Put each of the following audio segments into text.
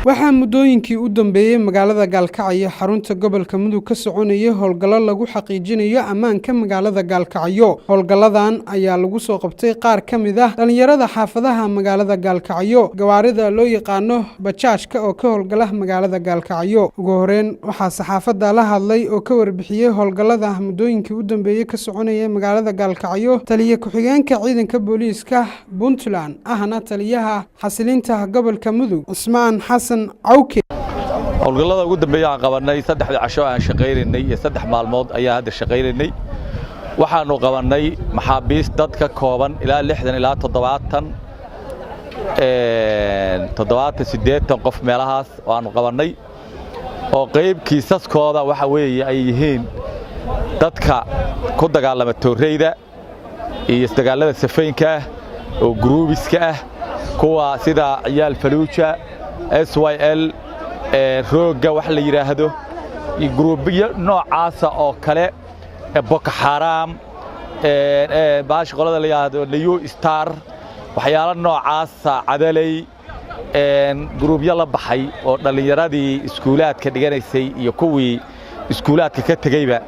waxaa muddooyinkii u dambeeyay magaalada Gaalkacyo xarunta gobolka Mudug ka soconayay howlgallo lagu xaqiijinayo ammaanka magaalada Gaalkacyo. Howlgalladan ayaa lagu soo qabtay qaar ka mid ah dhalinyarada xaafadaha magaalada Gaalkacyo, gawaarida loo yaqaano bajaajka oo ka howlgala magaalada Gaalkacyo. Ugu horeyn waxaa saxaafadda la hadlay oo ka warbixiyay howlgallada muddooyinkii u dambeeyay ka soconayay magaalada Gaalkacyo taliye ku-xigeenka ciidanka booliiska Puntland ahna taliyaha xasilinta gobolka Mudug Usmaan Xasan Cawke. howlgallada ugu dambeeyay aan qabanay 3 casho aan shaqeynay iyo 3 maalmood ayaa hadda shaqeynay. waxaanu qabanay maxaabiis dad ka kooban ilaa 60 ilaa 70 qof meelahaas oo aanu qabanay oo qayb kiisaskooda waxa weeye ay yihiin dadka ku dagaalama tooreyda iyo dagaalada safeynka oo gruubiska ah kuwa sida ciyaal faluuja SYL rooga wax la yiraahdo iyo gruubiyo noocaas oo kale Boko Haram baash qolada la yiraahdo New Star waxyaalo noocaas cadalay gruubyo la baxay oo dhalinyaradii iskuulaadka dhiganaysay iyo kuwii iskuulaadka ka tagayba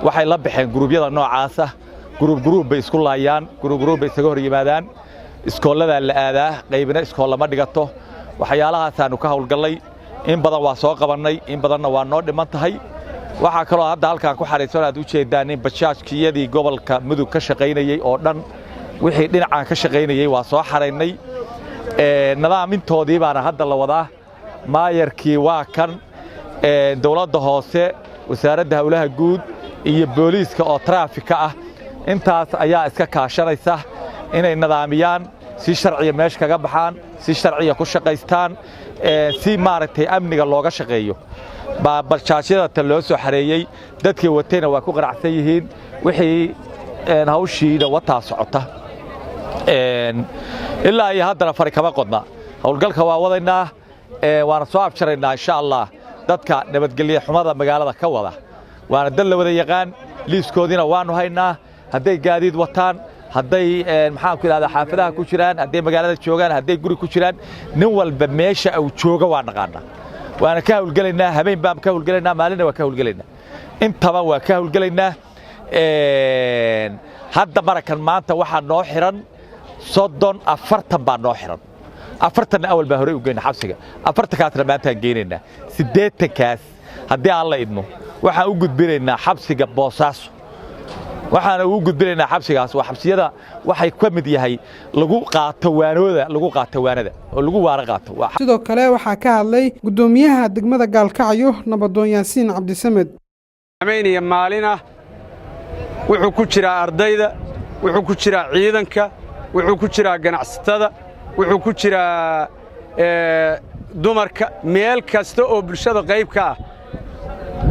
waxay la baxeen gruubyada noocaas gruub bay isku laayaan gruub bay isaga hor yimaadaan iskoolada la aadaa qaybna iskool lama dhigato waxyaalahaas aanu ka howlgalay in badan waa soo qabanay in badanna waa noo dhiman tahay waxa kale oo hadda halkaan ku xariisan aad u jeedaan in bajaajkiyadii gobolka Mudug ka shaqeynayay oo dhan wixii dhinacan ka shaqeynayay waa soo xareynay nadaamintoodii baana hadda la wadaa maayarkii waa kan dawladda hoose wasaaradda hawlaha guud iyo booliiska oo traafika ah intaas ayaa iska kaashanaysa inay nadaamiyaan si sharciya meesha kaga baxaan si sharciya ku shaqeystaan si maaragtay amniga looga shaqeeyo bajaajyada loo soo xareeyay dadkii watayna waa ku qaracsan yihiin wixii hawshiida wataa socota ilaa iyo haddana fari kama qodna howlgalka waa wadaynaa waana soo afjaraynaa insha Allah dadka nabadgelyo xumada magaalada ka wada waana dal la wada yaqaan liiskoodina waanu haynaa hadday gaadiid wataan hadday maxaan ku ilaadaa xaafadaha ku jiraan hadday magaalada joogaan hadday guri ku jiraan nin walba meesha uu jooga waa naqaana waana ka howlgalaynaa habeen baan ka howlgalaynaa maalina waa ka howlgalaynaa intaba waa ka howlgalaynaa hadda marakan maanta waxa noo xiran 40 baa noo xiran 40 awal baa hore u geeyna xabsiga 40 kaasna maanta geenayna 80 kaas haddii aan la idmo waxaan u gudbinaynaa xabsiga Boosaaso waxaan ugu gudbinaynaa xabsigaas waa xabsiyada waxay ka mid yahay lagu qaato waanada oo lagu waara qaato sidoo kale waxa ka hadlay gudoomiyaha degmada Gaalkacyo Nabadoon Yaasiin Cabdisamed ameeniya maalina wuxuu ku jira ardayda wuxuu ku jira ciidanka wuxuu ku jira ganacsatada wuxuu ku jira dumarka meel kasta oo bulshada qayb ka ah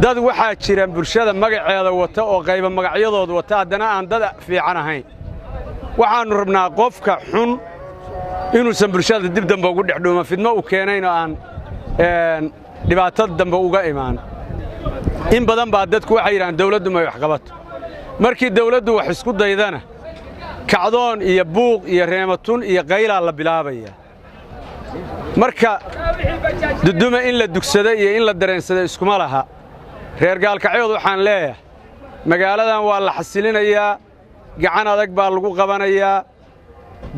dad waxaa jira bulshada magaceeda wata oo qayba magacyadooda wata haddana aan dad fiican ahayn waxaanu rabnaa qofka xun inuusan bulshada dib dambe ugu dhexdhuuma fidmo u keenayno aan dhibaatada dambe uga imaan in badan baa dadku waxay yiraahdaan dawladdu ma wax qabato markii dawladdu wax isku daydana kacdoon iyo buuq iyo reematun iyo qayla la bilaabaya marka duduma in la dugsado iyo in la dareensado iskuma laha reer Gaalkacyo waxaan leeyahay magaaladan waa la xasilinayaa gacan adag baa lagu qabanayaa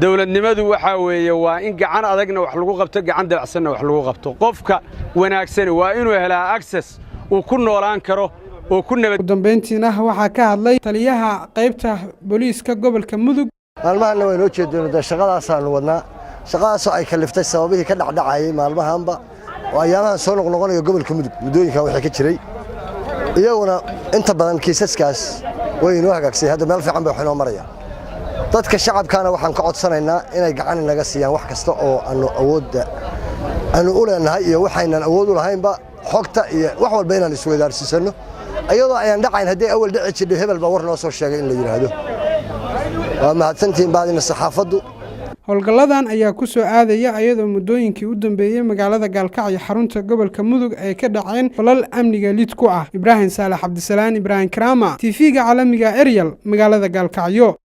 dawladnimadu waxa weeye waa in gacan adagna wax lagu qabto gacan dabacsanna wax lagu qabto qofka wanaagsan waa inuu helaa access uu ku noolaan karo oo ku nabad dambeyntiina waxa ka hadlay taliyaha qaybta booliiska gobolka Mudug maalmahan way noo jeedinayaan shaqadaas aan wadnaa shaqadaas ay kaliftay sababihii ka dhacdhacay maalmahanba oo ayaamahan soo noqnoqonayo gobolka Mudug muddooyinka waxa ka jiray iyaguna inta badan kiisaskaas way inoo hagaagsan hadda meel fiican bay waxnoo marayaan dadka shacabkana waxaan ka codsanaynaa inay gacan naga siiyaan wax kasta oo aanu u leenahay iyo waxaynan awood u lahaynba xogta iyo wax walba inaan isweydaarsiisano ayadoo ayaan dhacayn haddii awal dhici jiray hebel baa war noo soo sheegay in la yiraahdo waa mahadsantiin baadina saxaafaddu howlgalladan ayaa ku soo aadaya ayadoo muddooyinkii u dambeeyay magaalada Gaalkacyo xarunta gobolka Mudug ay ka dhaceen falal amniga lid ku ah Ibraahim Saalax Cabdisalaan Ibraahim Karama TV-ga caalamiga Ariel magaalada Gaalkacyo.